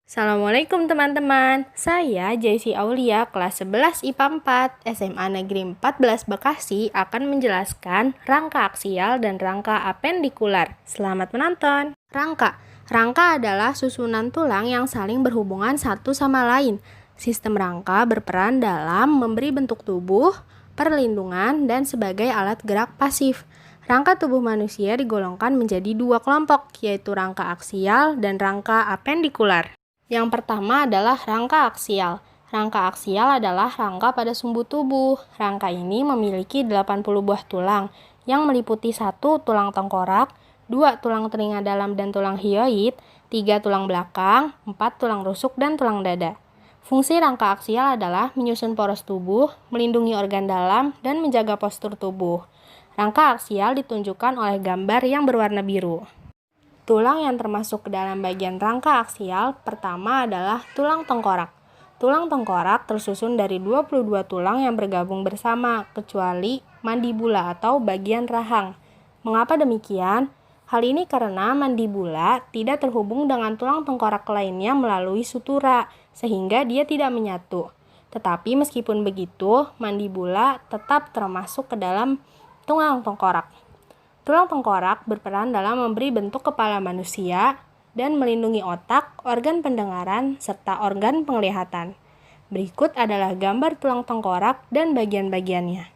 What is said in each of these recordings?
Assalamualaikum teman-teman, saya Jessie Aulia, kelas 11 IPA 4, SMA Negeri 14 Bekasi akan menjelaskan rangka aksial dan rangka apendikular. Selamat menonton! Rangka adalah susunan tulang yang saling berhubungan satu sama lain. Sistem rangka berperan dalam memberi bentuk tubuh, perlindungan, dan sebagai alat gerak pasif. Rangka tubuh manusia digolongkan menjadi dua kelompok, yaitu rangka aksial dan rangka apendikular. Yang pertama adalah rangka aksial. Rangka aksial adalah rangka pada sumbu tubuh. Rangka ini memiliki 80 buah tulang yang meliputi 1 tulang tengkorak, 2 tulang telinga dalam dan tulang hyoid, 3 tulang belakang, 4 tulang rusuk dan tulang dada. Fungsi rangka aksial adalah menyusun poros tubuh, melindungi organ dalam, dan menjaga postur tubuh. Rangka aksial ditunjukkan oleh gambar yang berwarna biru. Tulang yang termasuk ke dalam bagian rangka aksial pertama adalah tulang tengkorak. Tulang tengkorak tersusun dari 22 tulang yang bergabung bersama, kecuali mandibula atau bagian rahang. Mengapa demikian? Hal ini karena mandibula tidak terhubung dengan tulang tengkorak lainnya melalui sutura, sehingga dia tidak menyatu. Tetapi meskipun begitu, mandibula tetap termasuk ke dalam tulang tengkorak. Tulang tengkorak berperan dalam memberi bentuk kepala manusia dan melindungi otak, organ pendengaran, serta organ penglihatan. Berikut adalah gambar tulang tengkorak dan bagian-bagiannya.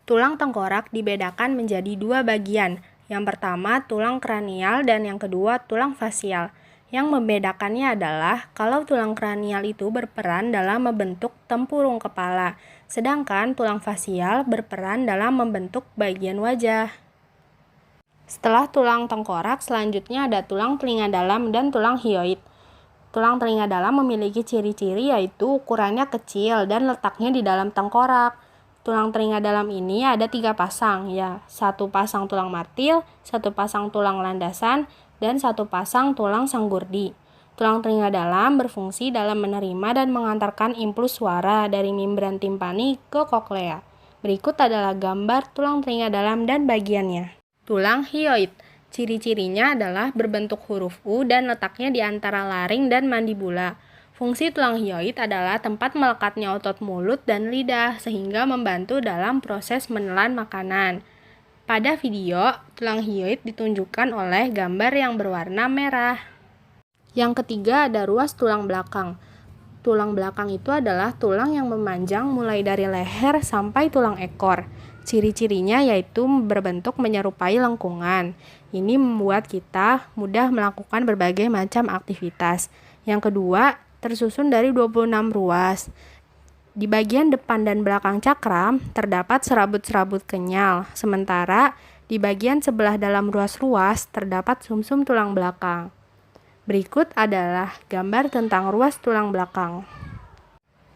Tulang tengkorak dibedakan menjadi dua bagian. Yang pertama tulang kranial dan yang kedua tulang fasial. Yang membedakannya adalah kalau tulang kranial itu berperan dalam membentuk tempurung kepala, sedangkan tulang fasial berperan dalam membentuk bagian wajah. Setelah tulang tengkorak, selanjutnya ada tulang telinga dalam dan tulang hyoid. Tulang telinga dalam memiliki ciri-ciri yaitu ukurannya kecil dan letaknya di dalam tengkorak. Tulang telinga dalam ini ada 3 pasang, ya, 1 pasang tulang martil, 1 pasang tulang landasan, dan 1 pasang tulang sanggurdi. Tulang telinga dalam berfungsi dalam menerima dan mengantarkan impuls suara dari membran timpani ke koklea. Berikut adalah gambar tulang telinga dalam dan bagiannya. Tulang hyoid. Ciri-cirinya adalah berbentuk huruf U dan letaknya di antara laring dan mandibula. Fungsi tulang hyoid adalah tempat melekatnya otot mulut dan lidah sehingga membantu dalam proses menelan makanan. Pada video, tulang hyoid ditunjukkan oleh gambar yang berwarna merah. Yang ketiga ada ruas tulang belakang. Tulang belakang itu adalah tulang yang memanjang mulai dari leher sampai tulang ekor. Ciri-cirinya yaitu berbentuk menyerupai lengkungan. Ini membuat kita mudah melakukan berbagai macam aktivitas. Yang kedua, tersusun dari 26 ruas. Di bagian depan dan belakang cakram terdapat serabut-serabut kenyal, sementara di bagian sebelah dalam ruas-ruas terdapat sumsum tulang belakang. Berikut adalah gambar tentang ruas tulang belakang.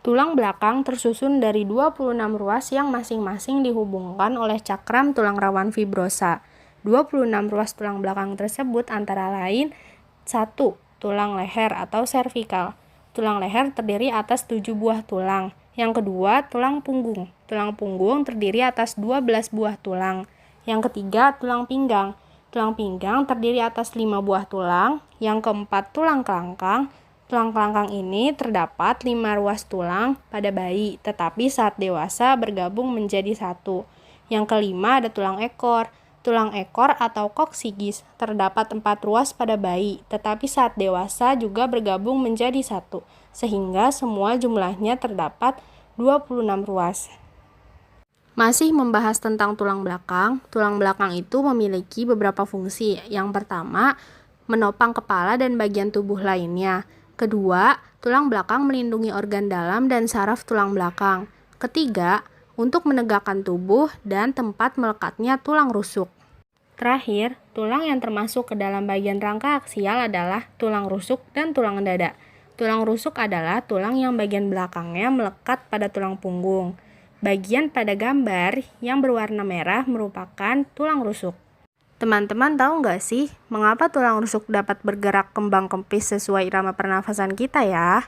Tulang belakang tersusun dari 26 ruas yang masing-masing dihubungkan oleh cakram tulang rawan fibrosa. 26 ruas tulang belakang tersebut antara lain 1. Tulang leher atau servikal. Tulang leher terdiri atas 7 buah tulang. Yang kedua, tulang punggung. Tulang punggung terdiri atas 12 buah tulang. Yang ketiga, tulang pinggang. Tulang pinggang terdiri atas 5 buah tulang. Yang keempat, tulang kelangkang. Tulang kelangkang ini terdapat 5 ruas tulang pada bayi, tetapi saat dewasa bergabung menjadi 1. Yang kelima ada tulang ekor. Tulang ekor atau koksigis terdapat 4 ruas pada bayi, tetapi saat dewasa juga bergabung menjadi 1, sehingga semua jumlahnya terdapat 26 ruas. Masih membahas tentang tulang belakang itu memiliki beberapa fungsi. Yang pertama, menopang kepala dan bagian tubuh lainnya. Kedua, tulang belakang melindungi organ dalam dan saraf tulang belakang. Ketiga, untuk menegakkan tubuh dan tempat melekatnya tulang rusuk. Terakhir, tulang yang termasuk ke dalam bagian rangka aksial adalah tulang rusuk dan tulang dada. Tulang rusuk adalah tulang yang bagian belakangnya melekat pada tulang punggung. Bagian pada gambar yang berwarna merah merupakan tulang rusuk. Teman-teman tahu nggak sih, mengapa tulang rusuk dapat bergerak kembang-kempis sesuai irama pernafasan kita ya?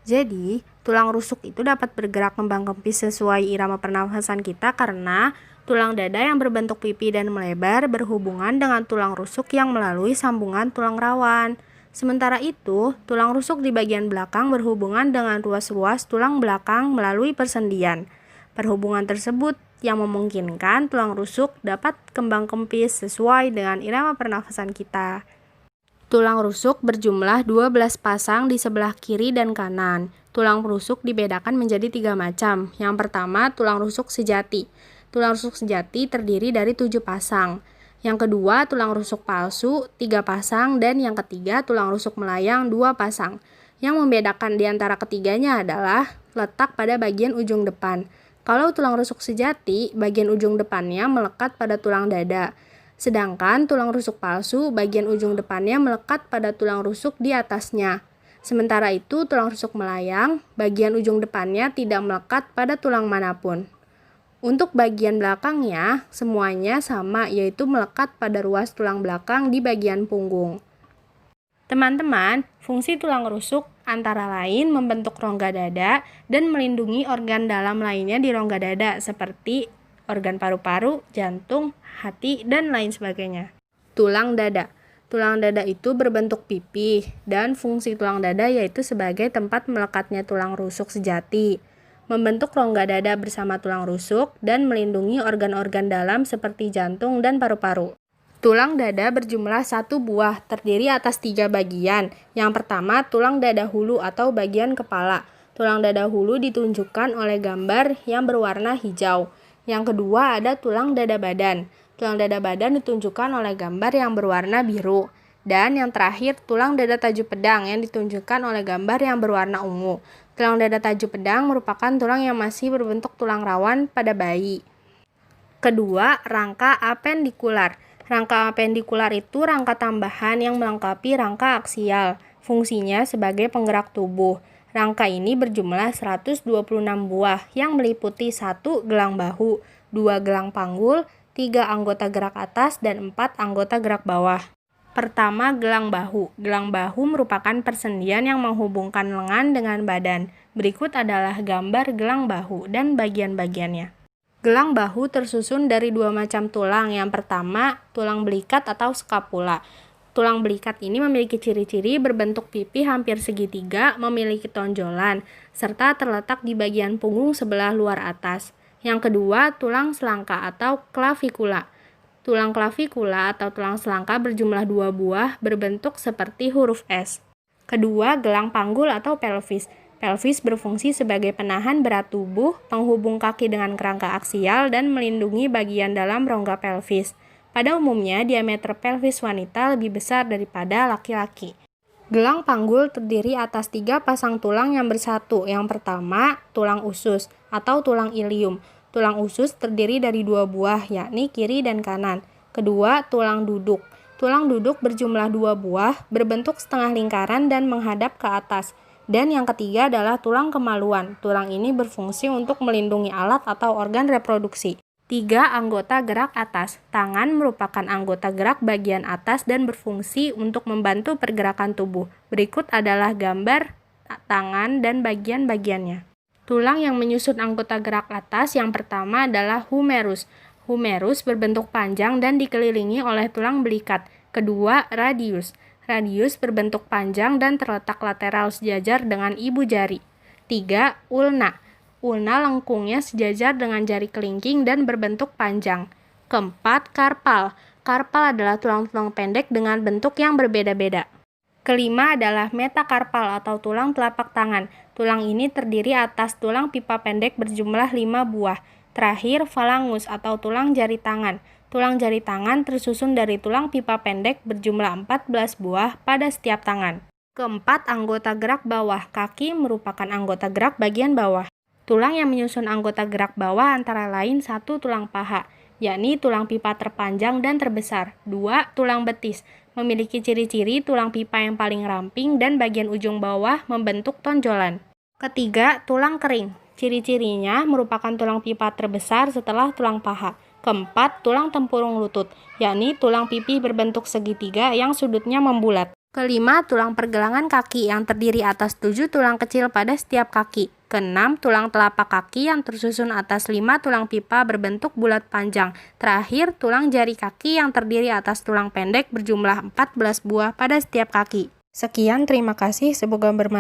Jadi, tulang rusuk itu dapat bergerak kembang-kempis sesuai irama pernafasan kita karena tulang dada yang berbentuk pipi dan melebar berhubungan dengan tulang rusuk yang melalui sambungan tulang rawan. Sementara itu, tulang rusuk di bagian belakang berhubungan dengan ruas-ruas tulang belakang melalui persendian. Perhubungan tersebut yang memungkinkan tulang rusuk dapat kembang kempis sesuai dengan irama pernafasan kita. Tulang rusuk berjumlah 12 pasang di sebelah kiri dan kanan. Tulang rusuk dibedakan menjadi 3 macam. Yang pertama, tulang rusuk sejati. Tulang rusuk sejati terdiri dari 7 pasang. Yang kedua, tulang rusuk palsu, 3 pasang, dan yang ketiga, tulang rusuk melayang, 2 pasang. Yang membedakan di antara ketiganya adalah letak pada bagian ujung depan. Kalau tulang rusuk sejati, bagian ujung depannya melekat pada tulang dada. Sedangkan tulang rusuk palsu, bagian ujung depannya melekat pada tulang rusuk di atasnya. Sementara itu, tulang rusuk melayang, bagian ujung depannya tidak melekat pada tulang manapun. Untuk bagian belakangnya, semuanya sama, yaitu melekat pada ruas tulang belakang di bagian punggung. Teman-teman, fungsi tulang rusuk antara lain membentuk rongga dada dan melindungi organ dalam lainnya di rongga dada, seperti organ paru-paru, jantung, hati, dan lain sebagainya. Tulang dada. Tulang dada itu berbentuk pipih, dan fungsi tulang dada yaitu sebagai tempat melekatnya tulang rusuk sejati, membentuk rongga dada bersama tulang rusuk, dan melindungi organ-organ dalam seperti jantung dan paru-paru. Tulang dada berjumlah 1 buah, terdiri atas 3 bagian. Yang pertama, tulang dada hulu atau bagian kepala. Tulang dada hulu ditunjukkan oleh gambar yang berwarna hijau. Yang kedua ada tulang dada badan. Tulang dada badan ditunjukkan oleh gambar yang berwarna biru. Dan yang terakhir, tulang dada taju pedang yang ditunjukkan oleh gambar yang berwarna ungu. Tulang dada taju pedang merupakan tulang yang masih berbentuk tulang rawan pada bayi. Kedua, rangka apendikular. Rangka apendikular itu rangka tambahan yang melengkapi rangka aksial. Fungsinya sebagai penggerak tubuh. Rangka ini berjumlah 126 buah yang meliputi 1 gelang bahu, 2 gelang panggul, 3 anggota gerak atas, dan 4 anggota gerak bawah. Pertama, gelang bahu. Gelang bahu merupakan persendian yang menghubungkan lengan dengan badan. Berikut adalah gambar gelang bahu dan bagian-bagiannya. Gelang bahu tersusun dari 2 macam tulang. Yang pertama, tulang belikat atau skapula. Tulang belikat ini memiliki ciri-ciri berbentuk pipi hampir segitiga, memiliki tonjolan, serta terletak di bagian punggung sebelah luar atas. Yang kedua, tulang selangka atau klavikula. Tulang klavikula atau tulang selangka berjumlah 2 buah, berbentuk seperti huruf S. Kedua, gelang panggul atau pelvis. Pelvis berfungsi sebagai penahan berat tubuh, penghubung kaki dengan kerangka aksial, dan melindungi bagian dalam rongga pelvis. Pada umumnya, diameter pelvis wanita lebih besar daripada laki-laki. Gelang panggul terdiri atas 3 pasang tulang yang bersatu. Yang pertama, tulang usus atau tulang ilium. Tulang usus terdiri dari 2 buah, yakni kiri dan kanan. Kedua, tulang duduk. Tulang duduk berjumlah 2 buah, berbentuk setengah lingkaran dan menghadap ke atas. Dan yang ketiga adalah tulang kemaluan. Tulang ini berfungsi untuk melindungi alat atau organ reproduksi. 3 anggota gerak atas. Tangan merupakan anggota gerak bagian atas dan berfungsi untuk membantu pergerakan tubuh. Berikut adalah gambar tangan dan bagian-bagiannya. Tulang yang menyusun anggota gerak atas yang pertama adalah humerus. Humerus berbentuk panjang dan dikelilingi oleh tulang belikat. Kedua, radius. Radius berbentuk panjang dan terletak lateral sejajar dengan ibu jari. 3. Ulna. Ulna lengkungnya sejajar dengan jari kelingking dan berbentuk panjang. Keempat, karpal. Karpal adalah tulang-tulang pendek dengan bentuk yang berbeda-beda. Kelima adalah metakarpal atau tulang telapak tangan. Tulang ini terdiri atas tulang pipa pendek berjumlah 5 buah. Terakhir, falangus atau tulang jari tangan. Tulang jari tangan tersusun dari tulang pipa pendek berjumlah 14 buah pada setiap tangan. Keempat, anggota gerak bawah. Kaki merupakan anggota gerak bagian bawah. Tulang yang menyusun anggota gerak bawah antara lain 1 tulang paha, yakni tulang pipa terpanjang dan terbesar. 2. Tulang betis. Memiliki ciri-ciri tulang pipa yang paling ramping dan bagian ujung bawah membentuk tonjolan. Ketiga, tulang kering. Ciri-cirinya merupakan tulang pipa terbesar setelah tulang paha. Keempat, tulang tempurung lutut, yakni tulang pipi berbentuk segitiga yang sudutnya membulat. Kelima, tulang pergelangan kaki yang terdiri atas 7 tulang kecil pada setiap kaki. Keenam, tulang telapak kaki yang tersusun atas 5 tulang pipa berbentuk bulat panjang. Terakhir, tulang jari kaki yang terdiri atas tulang pendek berjumlah 14 buah pada setiap kaki. Sekian, terima kasih. Semoga bermanfaat.